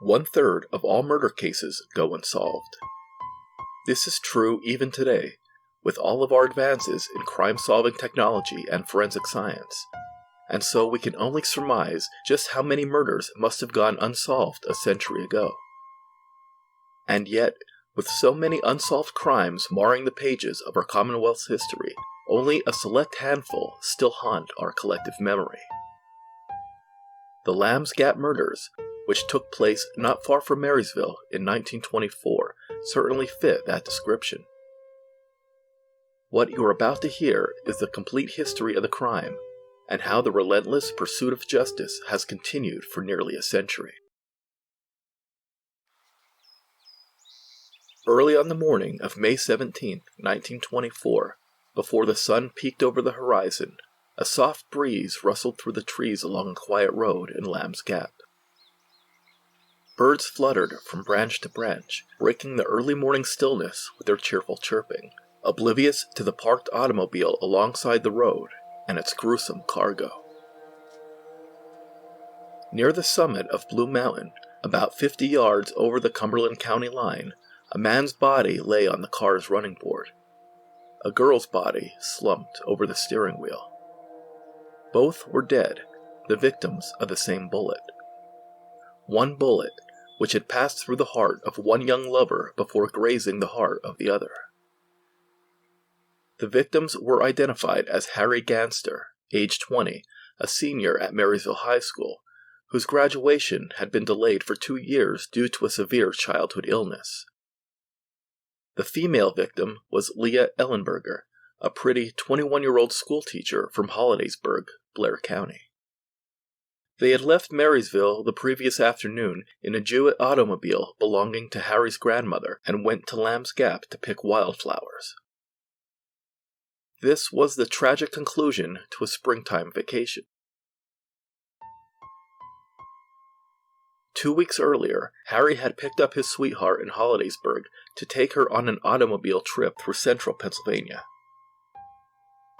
1/3 of all murder cases go unsolved. This is true even today, with all of our advances in crime-solving technology and forensic science, and so we can only surmise just how many murders must have gone unsolved a century ago. And yet, with so many unsolved crimes marring the pages of our Commonwealth's history, only a select handful still haunt our collective memory. The Lamb's Gap murders, which took place not far from Marysville in 1924, certainly fit that description. What you are about to hear is the complete history of the crime, and how the relentless pursuit of justice has continued for nearly a century. Early on the morning of May 17, 1924, before the sun peeked over the horizon, a soft breeze rustled through the trees along a quiet road in Lamb's Gap. Birds fluttered from branch to branch, breaking the early morning stillness with their cheerful chirping, oblivious to the parked automobile alongside the road and its gruesome cargo. Near the summit of Blue Mountain, about 50 yards over the Cumberland County line, a man's body lay on the car's running board. A girl's body slumped over the steering wheel. Both were dead, the victims of the same bullet. One bullet, which had passed through the heart of one young lover before grazing the heart of the other. The victims were identified as Harry Ganster, age 20, a senior at Marysville High School, whose graduation had been delayed for 2 years due to a severe childhood illness. The female victim was Leah Ellenberger, a pretty 21-year-old schoolteacher from Hollidaysburg, Blair County. They had left Marysville the previous afternoon in a Jewett automobile belonging to Harry's grandmother and went to Lamb's Gap to pick wildflowers. This was the tragic conclusion to a springtime vacation. 2 weeks earlier, Harry had picked up his sweetheart in Hollidaysburg to take her on an automobile trip through central Pennsylvania.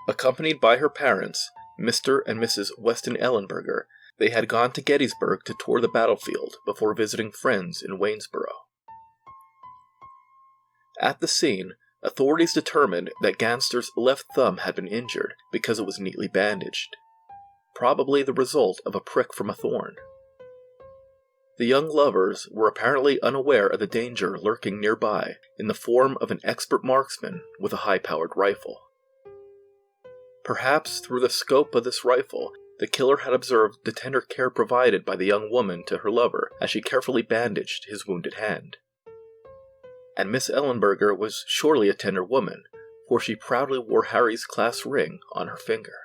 Accompanied by her parents, Mr. and Mrs. Weston Ellenberger, they had gone to Gettysburg to tour the battlefield before visiting friends in Waynesboro. At the scene, authorities determined that Ganster's left thumb had been injured because it was neatly bandaged, probably the result of a prick from a thorn. The young lovers were apparently unaware of the danger lurking nearby in the form of an expert marksman with a high-powered rifle. Perhaps through the scope of this rifle, the killer had observed the tender care provided by the young woman to her lover as she carefully bandaged his wounded hand. And Miss Ellenberger was surely a tender woman, for she proudly wore Harry's class ring on her finger.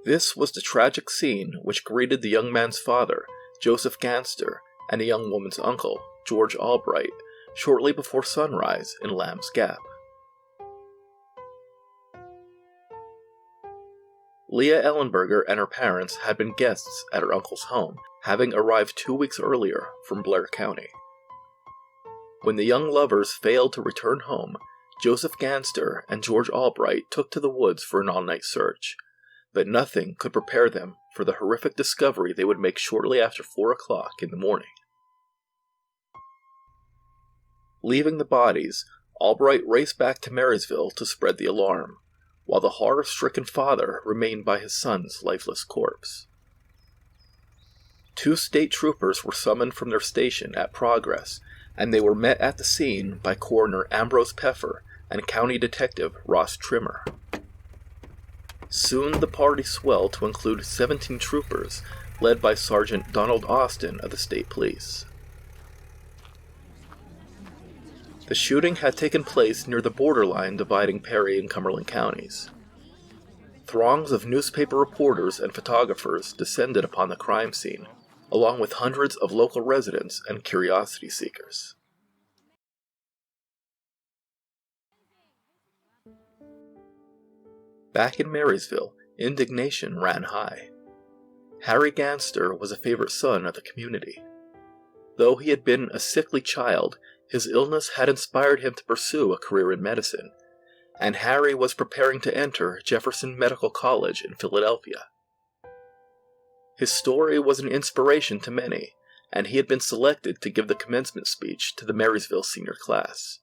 This was the tragic scene which greeted the young man's father, Joseph Ganster, and the young woman's uncle, George Albright, shortly before sunrise in Lamb's Gap. Leah Ellenberger and her parents had been guests at her uncle's home, having arrived 2 weeks earlier from Blair County. When the young lovers failed to return home, Joseph Ganster and George Albright took to the woods for an all-night search, but nothing could prepare them for the horrific discovery they would make shortly after 4 o'clock in the morning. Leaving the bodies, Albright raced back to Marysville to spread the alarm, while the horror-stricken father remained by his son's lifeless corpse. 2 state troopers were summoned from their station at Progress, and they were met at the scene by Coroner Ambrose Peffer and County Detective Ross Trimmer. Soon the party swelled to include 17 troopers, led by Sergeant Donald Austin of the State Police. The shooting had taken place near the borderline dividing Perry and Cumberland counties. Throngs of newspaper reporters and photographers descended upon the crime scene, along with hundreds of local residents and curiosity seekers. Back in Marysville, indignation ran high. Harry Ganster was a favorite son of the community. Though he had been a sickly child, his illness had inspired him to pursue a career in medicine, and Harry was preparing to enter Jefferson Medical College in Philadelphia. His story was an inspiration to many, and he had been selected to give the commencement speech to the Marysville senior class.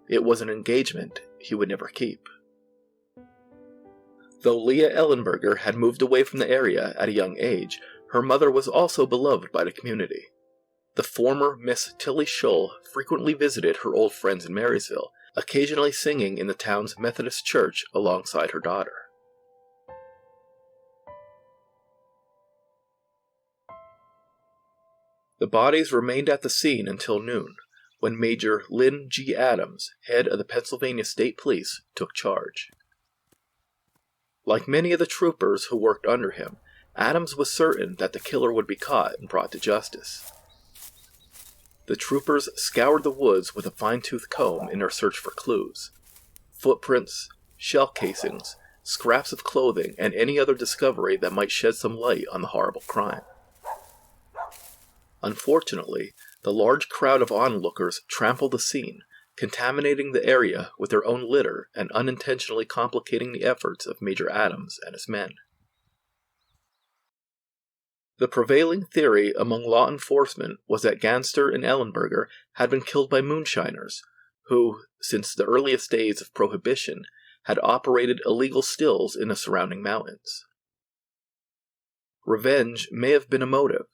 It was an engagement he would never keep. Though Leah Ellenberger had moved away from the area at a young age, her mother was also beloved by the community. The former Miss Tilly Shull frequently visited her old friends in Marysville, occasionally singing in the town's Methodist church alongside her daughter. The bodies remained at the scene until noon, when Major Lynn G. Adams, head of the Pennsylvania State Police, took charge. Like many of the troopers who worked under him, Adams was certain that the killer would be caught and brought to justice. The troopers scoured the woods with a fine-tooth comb in their search for clues. Footprints, shell casings, scraps of clothing, and any other discovery that might shed some light on the horrible crime. Unfortunately, the large crowd of onlookers trampled the scene, contaminating the area with their own litter and unintentionally complicating the efforts of Major Adams and his men. The prevailing theory among law enforcement was that Ganster and Ellenberger had been killed by Moonshiners, who, since the earliest days of Prohibition, had operated illegal stills in the surrounding mountains. Revenge may have been a motive.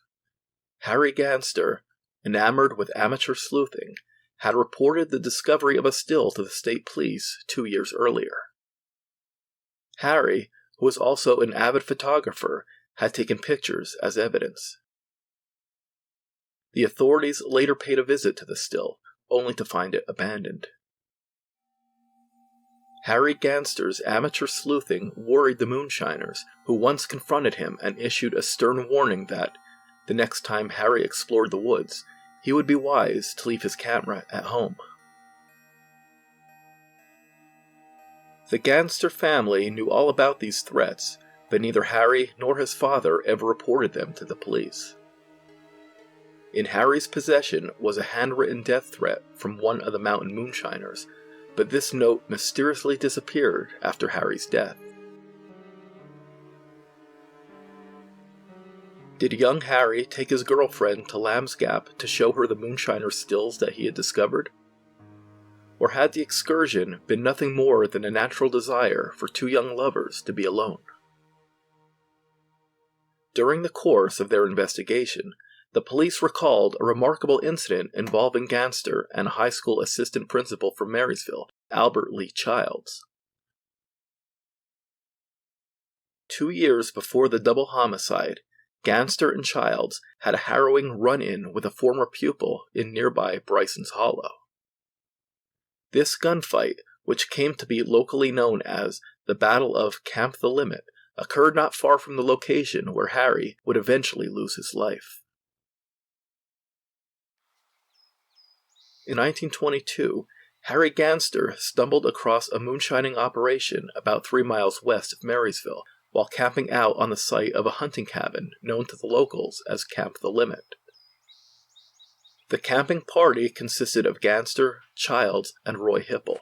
Harry Ganster, enamored with amateur sleuthing, had reported the discovery of a still to the state police 2 years earlier. Harry, who was also an avid photographer, had taken pictures as evidence. The authorities later paid a visit to the still, only to find it abandoned. Harry Ganster's amateur sleuthing worried the Moonshiners, who once confronted him and issued a stern warning that, the next time Harry explored the woods, he would be wise to leave his camera at home. The Ganster family knew all about these threats, but neither Harry nor his father ever reported them to the police. In Harry's possession was a handwritten death threat from one of the mountain Moonshiners, but this note mysteriously disappeared after Harry's death. Did young Harry take his girlfriend to Lamb's Gap to show her the Moonshiner stills that he had discovered? Or had the excursion been nothing more than a natural desire for two young lovers to be alone? During the course of their investigation, the police recalled a remarkable incident involving Ganster and a high school assistant principal from Marysville, Albert Lee Childs. 2 years before the double homicide, Ganster and Childs had a harrowing run-in with a former pupil in nearby Bryson's Hollow. This gunfight, which came to be locally known as the Battle of Camp the Limit, occurred not far from the location where Harry would eventually lose his life. In 1922, Harry Ganster stumbled across a moonshining operation about 3 miles west of Marysville while camping out on the site of a hunting cabin known to the locals as Camp the Limit. The camping party consisted of Ganster, Childs, and Roy Hipple.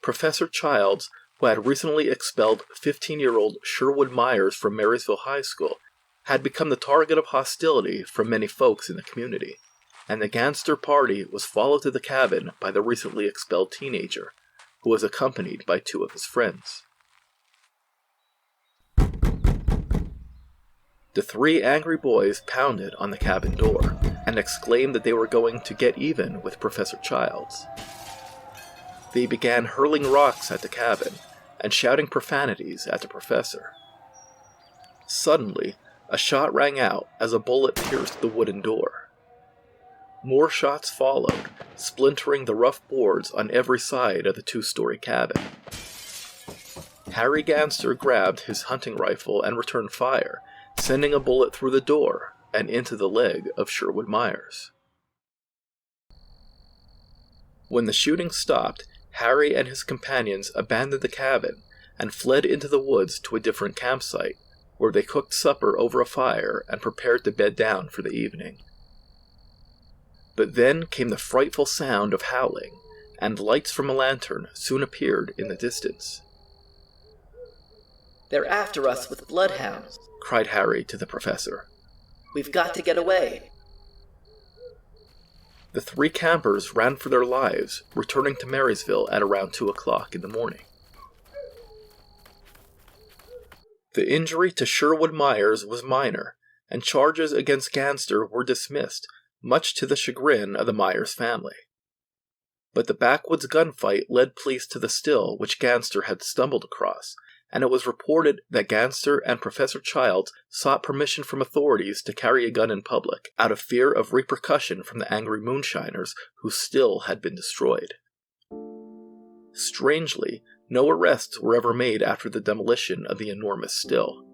Professor Childs, who had recently expelled 15-year-old Sherwood Myers from Marysville High School, had become the target of hostility from many folks in the community, and the Ganster party was followed to the cabin by the recently expelled teenager, who was accompanied by 2 of his friends. The 3 angry boys pounded on the cabin door and exclaimed that they were going to get even with Professor Childs. They began hurling rocks at the cabin and shouting profanities at the professor. Suddenly, a shot rang out as a bullet pierced the wooden door. More shots followed, splintering the rough boards on every side of the 2-story cabin. Harry Ganster grabbed his hunting rifle and returned fire, sending a bullet through the door and into the leg of Sherwood Myers. When the shooting stopped, Harry and his companions abandoned the cabin and fled into the woods to a different campsite, where they cooked supper over a fire and prepared to bed down for the evening. But then came the frightful sound of howling, and lights from a lantern soon appeared in the distance. "They're after us with bloodhounds," cried Harry to the professor. We've got to get away. The three campers ran for their lives, returning to Marysville at around 2 o'clock in the morning. The injury to Sherwood Myers was minor, and charges against Ganster were dismissed, much to the chagrin of the Myers family. But the backwoods gunfight led police to the still which Ganster had stumbled across, and it was reported that Ganster and Professor Childs sought permission from authorities to carry a gun in public, out of fear of repercussion from the angry Moonshiners whose still had been destroyed. Strangely, no arrests were ever made after the demolition of the enormous still,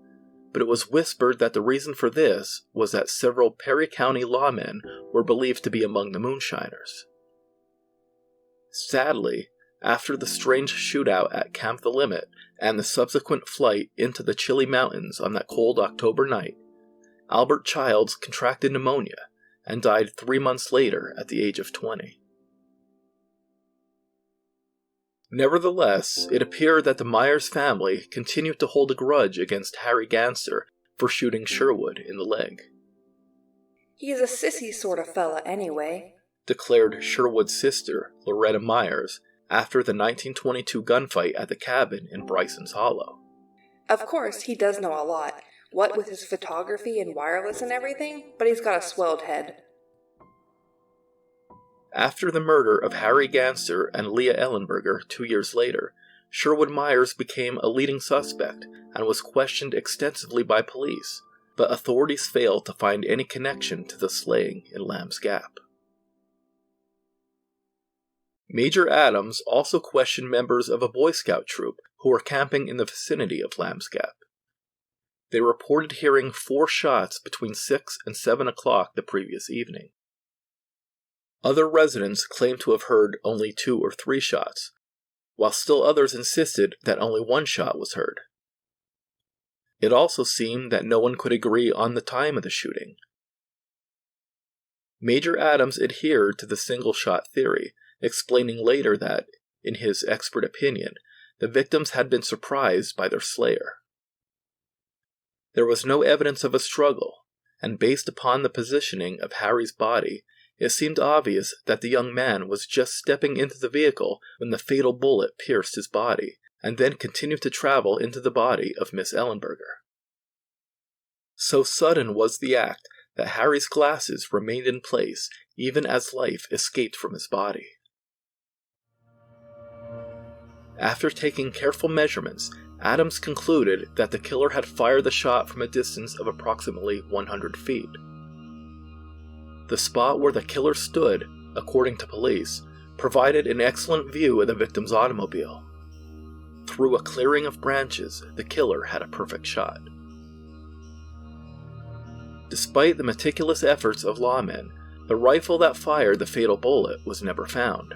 but it was whispered that the reason for this was that several Perry County lawmen were believed to be among the Moonshiners. Sadly, after the strange shootout at Camp the Limit and the subsequent flight into the chilly mountains on that cold October night, Albert Childs contracted pneumonia and died 3 months later at the age of 20. Nevertheless, it appeared that the Myers family continued to hold a grudge against Harry Ganster for shooting Sherwood in the leg. He's a sissy sort of fella anyway, declared Sherwood's sister, Loretta Myers, after the 1922 gunfight at the cabin in Bryson's Hollow. Of course, he does know a lot, what with his photography and wireless and everything, but he's got a swelled head. After the murder of Harry Ganster and Leah Ellenberger 2 years later, Sherwood Myers became a leading suspect and was questioned extensively by police, but authorities failed to find any connection to the slaying in Lamb's Gap. Major Adams also questioned members of a Boy Scout troop who were camping in the vicinity of Lamb's Gap. They reported hearing 4 shots between 6 and 7 o'clock the previous evening. Other residents claimed to have heard only 2 or 3 shots, while still others insisted that only 1 shot was heard. It also seemed that no one could agree on the time of the shooting. Major Adams adhered to the single-shot theory, explaining later that, in his expert opinion, the victims had been surprised by their slayer. There was no evidence of a struggle, and based upon the positioning of Harry's body, it seemed obvious that the young man was just stepping into the vehicle when the fatal bullet pierced his body, and then continued to travel into the body of Miss Ellenberger. So sudden was the act that Harry's glasses remained in place even as life escaped from his body. After taking careful measurements, Adams concluded that the killer had fired the shot from a distance of approximately 100 feet. The spot where the killer stood, according to police, provided an excellent view of the victim's automobile. Through a clearing of branches, the killer had a perfect shot. Despite the meticulous efforts of lawmen, the rifle that fired the fatal bullet was never found.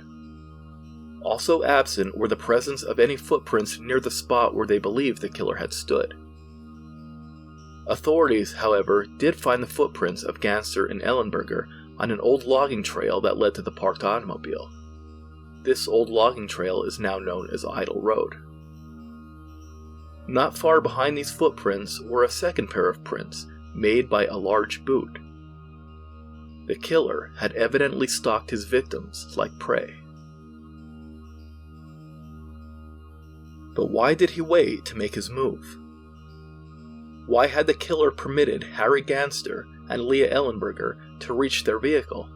Also absent were the presence of any footprints near the spot where they believed the killer had stood. Authorities, however, did find the footprints of Ganster and Ellenberger on an old logging trail that led to the parked automobile. This old logging trail is now known as Idle Road. Not far behind these footprints were a second pair of prints, made by a large boot. The killer had evidently stalked his victims like prey. But why did he wait to make his move? Why had the killer permitted Harry Ganster and Leah Ellenberger to reach their vehicle?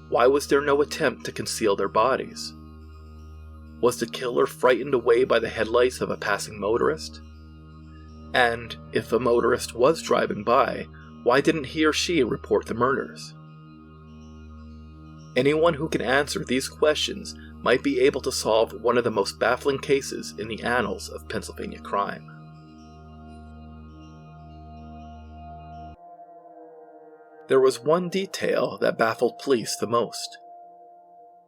Why was there no attempt to conceal their bodies? Was the killer frightened away by the headlights of a passing motorist? And, if a motorist was driving by, why didn't he or she report the murders? Anyone who can answer these questions might be able to solve one of the most baffling cases in the annals of Pennsylvania crime. There was one detail that baffled police the most.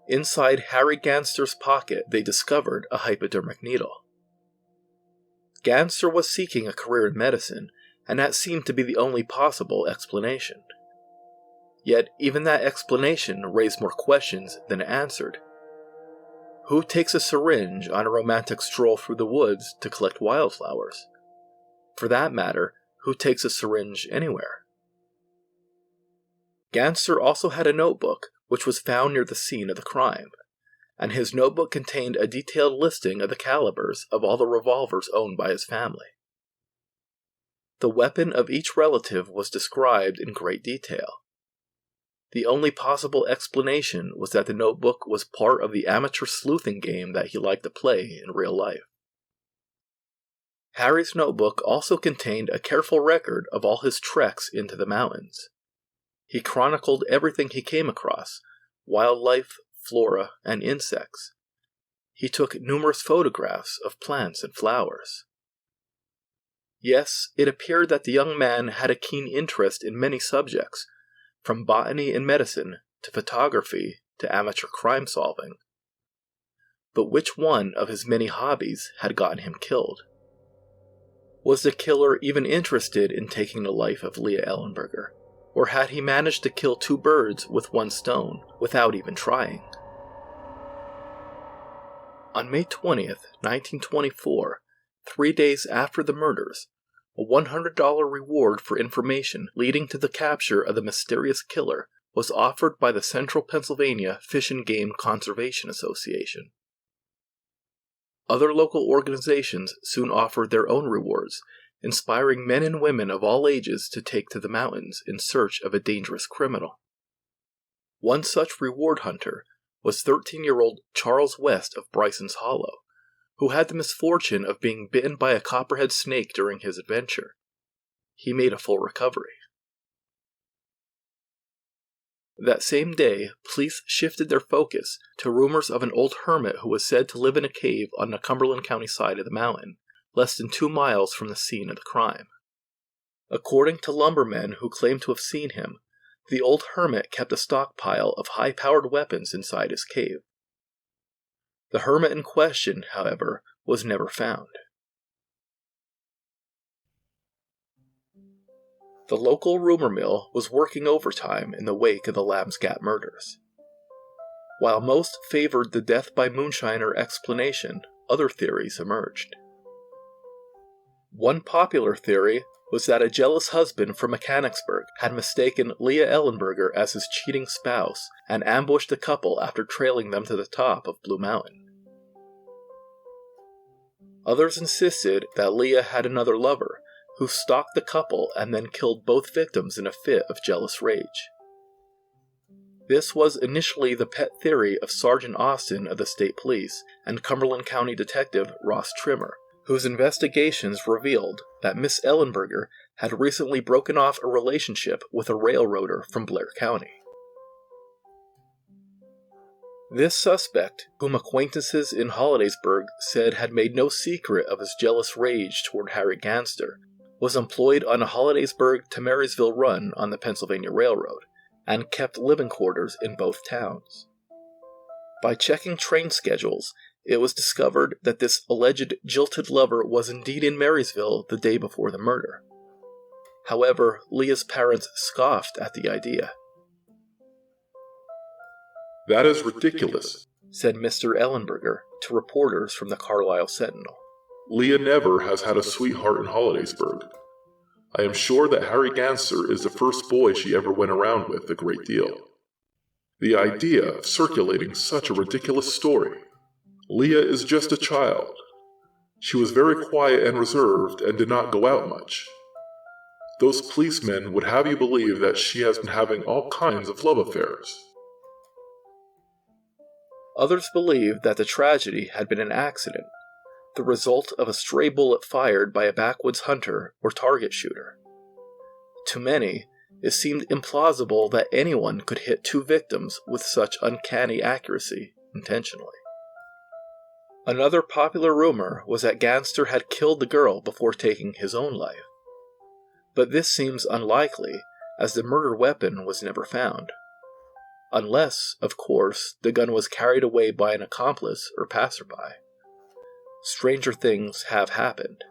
Inside Harry Ganster's pocket, they discovered a hypodermic needle. Ganster was seeking a career in medicine, and that seemed to be the only possible explanation. Yet, even that explanation raised more questions than it answered. Who takes a syringe on a romantic stroll through the woods to collect wildflowers? For that matter, who takes a syringe anywhere? Ganster also had a notebook, which was found near the scene of the crime, and his notebook contained a detailed listing of the calibers of all the revolvers owned by his family. The weapon of each relative was described in great detail. The only possible explanation was that the notebook was part of the amateur sleuthing game that he liked to play in real life. Harry's notebook also contained a careful record of all his treks into the mountains. He chronicled everything he came across: wildlife, flora, and insects. He took numerous photographs of plants and flowers. Yes, it appeared that the young man had a keen interest in many subjects, from botany and medicine to photography to amateur crime solving. But which one of his many hobbies had gotten him killed? Was the killer even interested in taking the life of Leah Ellenberger, or had he managed to kill two birds with one stone without even trying? On May 20th, 1924, 3 days after the murders, a $100 reward for information leading to the capture of the mysterious killer was offered by the Central Pennsylvania Fish and Game Conservation Association. Other local organizations soon offered their own rewards, inspiring men and women of all ages to take to the mountains in search of a dangerous criminal. One such reward hunter was 13-year-old Charles West of Bryson's Hollow, who had the misfortune of being bitten by a copperhead snake during his adventure. He made a full recovery. That same day, police shifted their focus to rumors of an old hermit who was said to live in a cave on the Cumberland County side of the mountain, less than 2 miles from the scene of the crime. According to lumbermen who claimed to have seen him, the old hermit kept a stockpile of high-powered weapons inside his cave. The hermit in question, however, was never found. The local rumor mill was working overtime in the wake of the Lamb's Gap murders. While most favored the death by moonshiner explanation, other theories emerged. One popular theory was that a jealous husband from Mechanicsburg had mistaken Leah Ellenberger as his cheating spouse and ambushed the couple after trailing them to the top of Blue Mountain. Others insisted that Leah had another lover, who stalked the couple and then killed both victims in a fit of jealous rage. This was initially the pet theory of Sergeant Austin of the State Police and Cumberland County Detective Ross Trimmer, whose investigations revealed that Miss Ellenberger had recently broken off a relationship with a railroader from Blair County. This suspect, whom acquaintances in Hollidaysburg said had made no secret of his jealous rage toward Harry Ganster, was employed on a Hollidaysburg to Marysville run on the Pennsylvania Railroad, and kept living quarters in both towns. By checking train schedules, it was discovered that this alleged jilted lover was indeed in Marysville the day before the murder. However, Leah's parents scoffed at the idea. "That is ridiculous," said Mr. Ellenberger to reporters from the Carlisle Sentinel. "Leah never has had a sweetheart in Hollidaysburg. I am sure that Harry Ganster is the first boy she ever went around with a great deal. The idea of circulating such a ridiculous story. Leah is just a child. She was very quiet and reserved and did not go out much. Those policemen would have you believe that she has been having all kinds of love affairs." Others believed that the tragedy had been an accident, the result of a stray bullet fired by a backwoods hunter or target shooter. To many, it seemed implausible that anyone could hit two victims with such uncanny accuracy intentionally. Another popular rumor was that Ganster had killed the girl before taking his own life. But this seems unlikely, as the murder weapon was never found. Unless, of course, the gun was carried away by an accomplice or passerby. Stranger things have happened.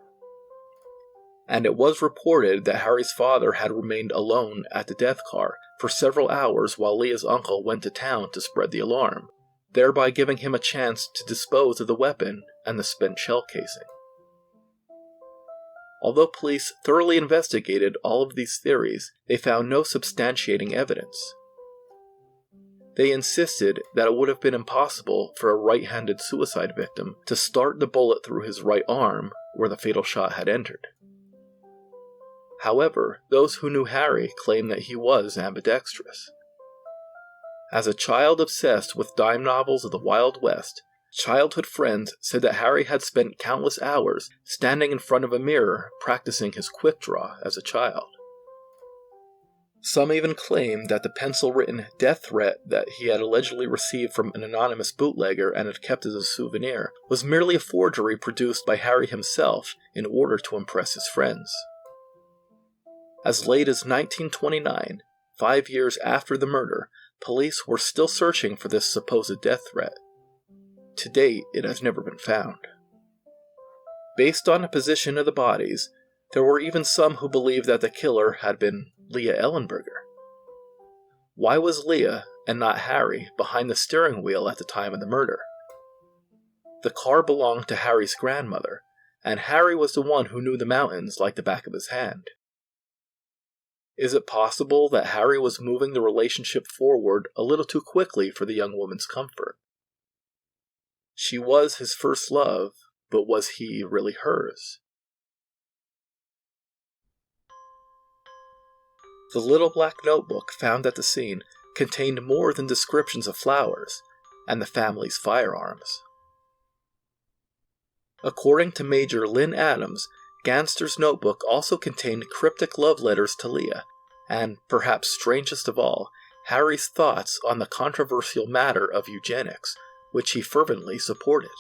And it was reported that Harry's father had remained alone at the death car for several hours while Leah's uncle went to town to spread the alarm, thereby giving him a chance to dispose of the weapon and the spent shell casing. Although police thoroughly investigated all of these theories, they found no substantiating evidence. They insisted that it would have been impossible for a right-handed suicide victim to start the bullet through his right arm where the fatal shot had entered. However, those who knew Harry claimed that he was ambidextrous. As a child obsessed with dime novels of the Wild West, childhood friends said that Harry had spent countless hours standing in front of a mirror practicing his quick draw as a child. Some even claimed that the pencil-written death threat that he had allegedly received from an anonymous bootlegger and had kept as a souvenir was merely a forgery produced by Harry himself in order to impress his friends. As late as 1929, 5 years after the murder, police were still searching for this supposed death threat. To date, it has never been found. Based on the position of the bodies, there were even some who believed that the killer had been Leah Ellenberger. Why was Leah, and not Harry, behind the steering wheel at the time of the murder? The car belonged to Harry's grandmother, and Harry was the one who knew the mountains like the back of his hand. Is it possible that Harry was moving the relationship forward a little too quickly for the young woman's comfort? She was his first love, but was he really hers? The little black notebook found at the scene contained more than descriptions of flowers and the family's firearms. According to Major Lynn Adams, Ganster's notebook also contained cryptic love letters to Leah, and, perhaps strangest of all, Harry's thoughts on the controversial matter of eugenics, which he fervently supported.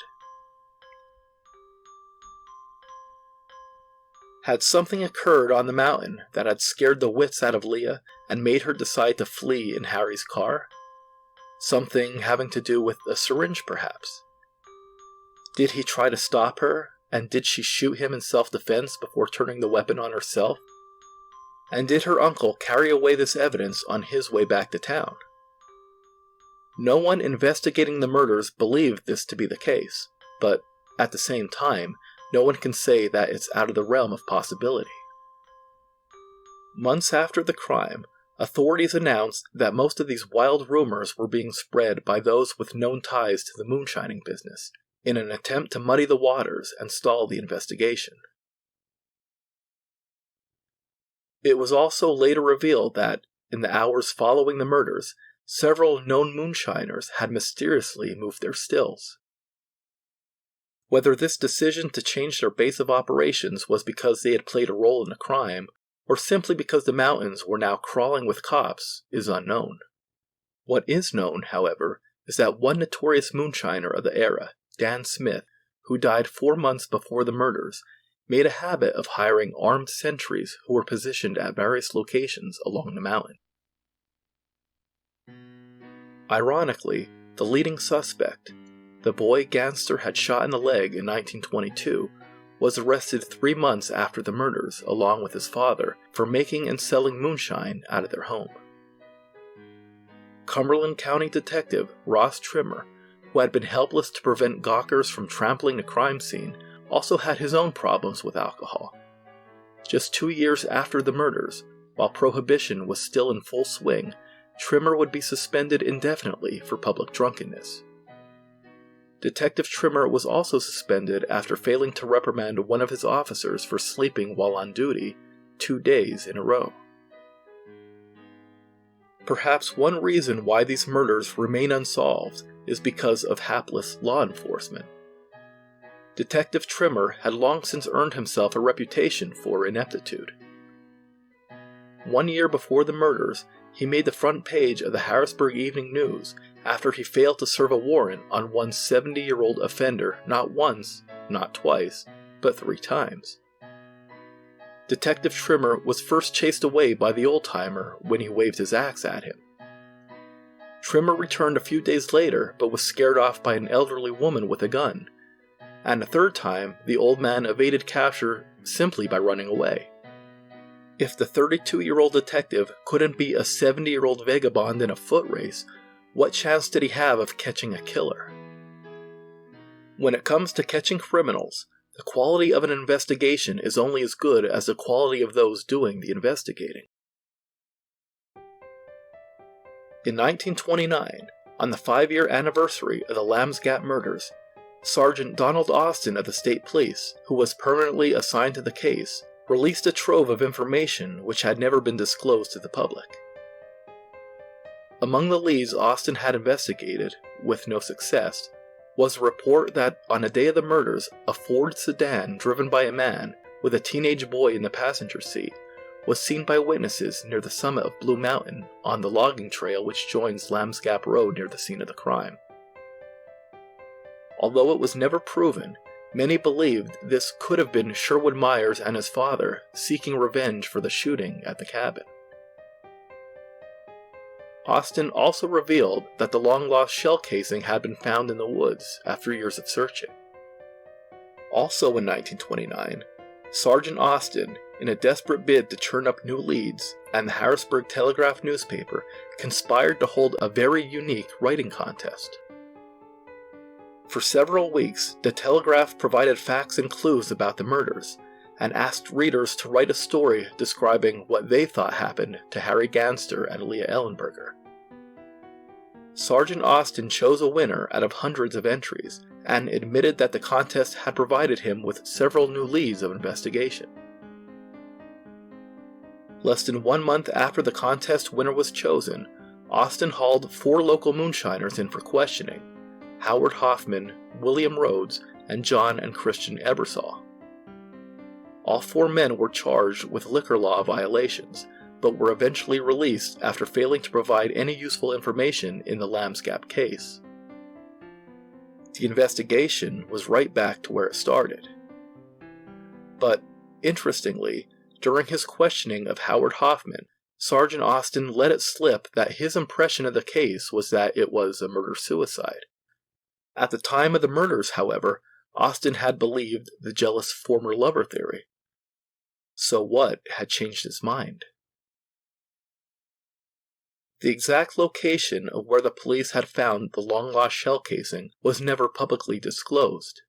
Had something occurred on the mountain that had scared the wits out of Leah and made her decide to flee in Harry's car? Something having to do with a syringe, perhaps? Did he try to stop her, and did she shoot him in self-defense before turning the weapon on herself? And did her uncle carry away this evidence on his way back to town? No one investigating the murders believed this to be the case, but at the same time, no one can say that it's out of the realm of possibility. Months after the crime, authorities announced that most of these wild rumors were being spread by those with known ties to the moonshining business, in an attempt to muddy the waters and stall the investigation. It was also later revealed that, in the hours following the murders, several known moonshiners had mysteriously moved their stills. Whether this decision to change their base of operations was because they had played a role in the crime, or simply because the mountains were now crawling with cops, is unknown. What is known, however, is that one notorious moonshiner of the era, Dan Smith, who died 4 months before the murders, made a habit of hiring armed sentries who were positioned at various locations along the mountain. Ironically, the leading suspect, the boy Ganster had shot in the leg in 1922, was arrested 3 months after the murders along with his father for making and selling moonshine out of their home. Cumberland County Detective Ross Trimmer, who had been helpless to prevent gawkers from trampling the crime scene, also had his own problems with alcohol. Just 2 years after the murders, while prohibition was still in full swing, Trimmer would be suspended indefinitely for public drunkenness. Detective Trimmer was also suspended after failing to reprimand one of his officers for sleeping while on duty 2 days in a row. Perhaps one reason why these murders remain unsolved is because of hapless law enforcement. Detective Trimmer had long since earned himself a reputation for ineptitude. 1 year before the murders, he made the front page of the Harrisburg Evening News after he failed to serve a warrant on one 70-year-old offender not once, not twice, but 3 times. Detective Trimmer was first chased away by the old-timer when he waved his axe at him. Trimmer returned a few days later but was scared off by an elderly woman with a gun, and a 3rd time the old man evaded capture simply by running away. If the 32-year-old detective couldn't beat a 70-year-old vagabond in a foot race, what chance did he have of catching a killer? When it comes to catching criminals, the quality of an investigation is only as good as the quality of those doing the investigating. In 1929, on the 5-year anniversary of the Lamb's Gap murders, Sergeant Donald Austin of the State Police, who was permanently assigned to the case, released a trove of information which had never been disclosed to the public. Among the leads Austin had investigated, with no success, was a report that on the day of the murders, a Ford sedan driven by a man with a teenage boy in the passenger seat was seen by witnesses near the summit of Blue Mountain on the logging trail which joins Lamb's Gap Road near the scene of the crime. Although it was never proven, many believed this could have been Sherwood Myers and his father seeking revenge for the shooting at the cabin. Austin also revealed that the long-lost shell casing had been found in the woods after years of searching. Also in 1929, Sergeant Austin, in a desperate bid to churn up new leads, and the Harrisburg Telegraph newspaper conspired to hold a very unique writing contest. For several weeks, the Telegraph provided facts and clues about the murders, and asked readers to write a story describing what they thought happened to Harry Ganster and Leah Ellenberger. Sergeant Austin chose a winner out of hundreds of entries, and admitted that the contest had provided him with several new leads of investigation. Less than 1 month after the contest winner was chosen, Austin hauled 4 local moonshiners in for questioning: Howard Hoffman, William Rhodes, and John and Christian Ebersol. All 4 men were charged with liquor law violations, but were eventually released after failing to provide any useful information in the Lamb's Gap case. The investigation was right back to where it started. But, interestingly, during his questioning of Howard Hoffman, Sergeant Austin let it slip that his impression of the case was that it was a murder-suicide. At the time of the murders, however, Austin had believed the jealous former lover theory. So what had changed his mind? The exact location of where the police had found the long-lost shell casing was never publicly disclosed.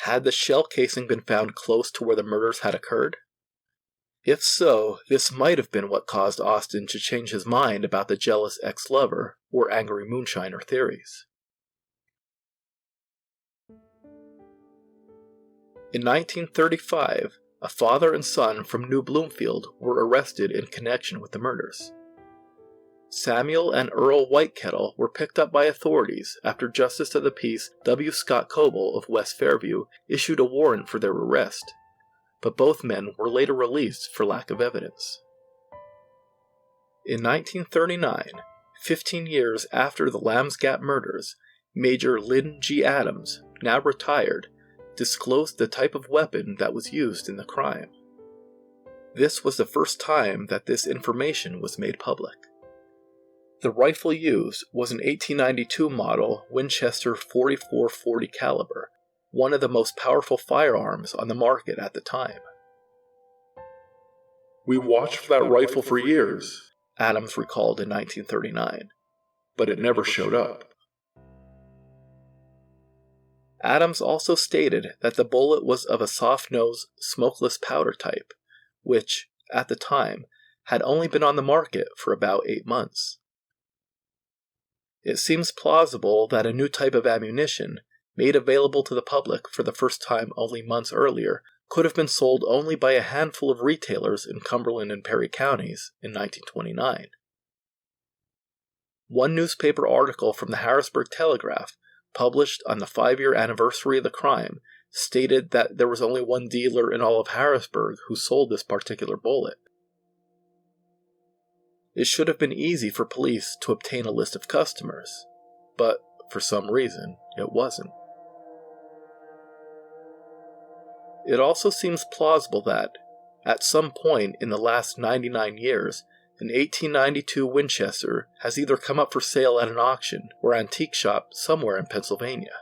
Had the shell casing been found close to where the murders had occurred? If so, this might have been what caused Austin to change his mind about the jealous ex-lover or angry moonshiner theories. In 1935, a father and son from New Bloomfield were arrested in connection with the murders. Samuel and Earl Whitekettle were picked up by authorities after Justice of the Peace W. Scott Coble of West Fairview issued a warrant for their arrest, but both men were later released for lack of evidence. In 1939, 15 years after the Lamb's Gap murders, Major Lynn G. Adams, now retired, disclosed the type of weapon that was used in the crime. This was the first time that this information was made public. The rifle used was an 1892 model Winchester .44-40 caliber, one of the most powerful firearms on the market at the time. "We watched for that rifle for years," Adams recalled in 1939. "but it never showed up." Adams also stated that the bullet was of a soft-nosed, smokeless powder type, which, at the time, had only been on the market for about 8 months. It seems plausible that a new type of ammunition, made available to the public for the first time only months earlier, could have been sold only by a handful of retailers in Cumberland and Perry counties in 1929. One newspaper article from the Harrisburg Telegraph, published on the 5-year anniversary of the crime, stated that there was only one dealer in all of Harrisburg who sold this particular bullet. It should have been easy for police to obtain a list of customers, but for some reason, it wasn't. It also seems plausible that, at some point in the last 99 years, an 1892 Winchester has either come up for sale at an auction or antique shop somewhere in Pennsylvania.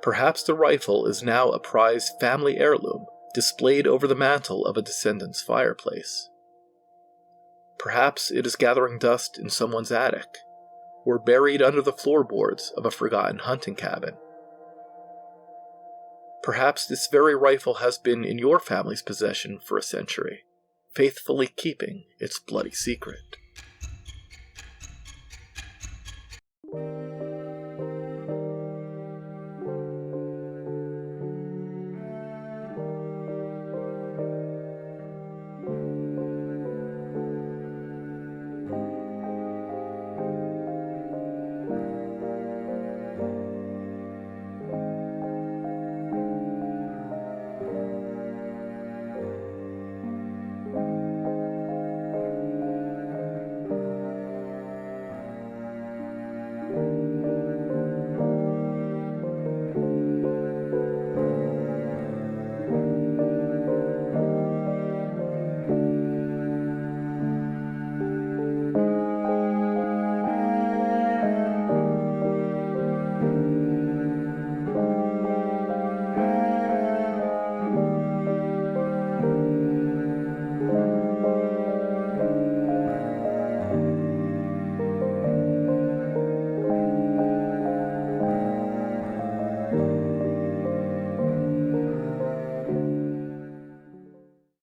Perhaps the rifle is now a prized family heirloom displayed over the mantel of a descendant's fireplace. Perhaps it is gathering dust in someone's attic, or buried under the floorboards of a forgotten hunting cabin. Perhaps this very rifle has been in your family's possession for a century, faithfully keeping its bloody secret.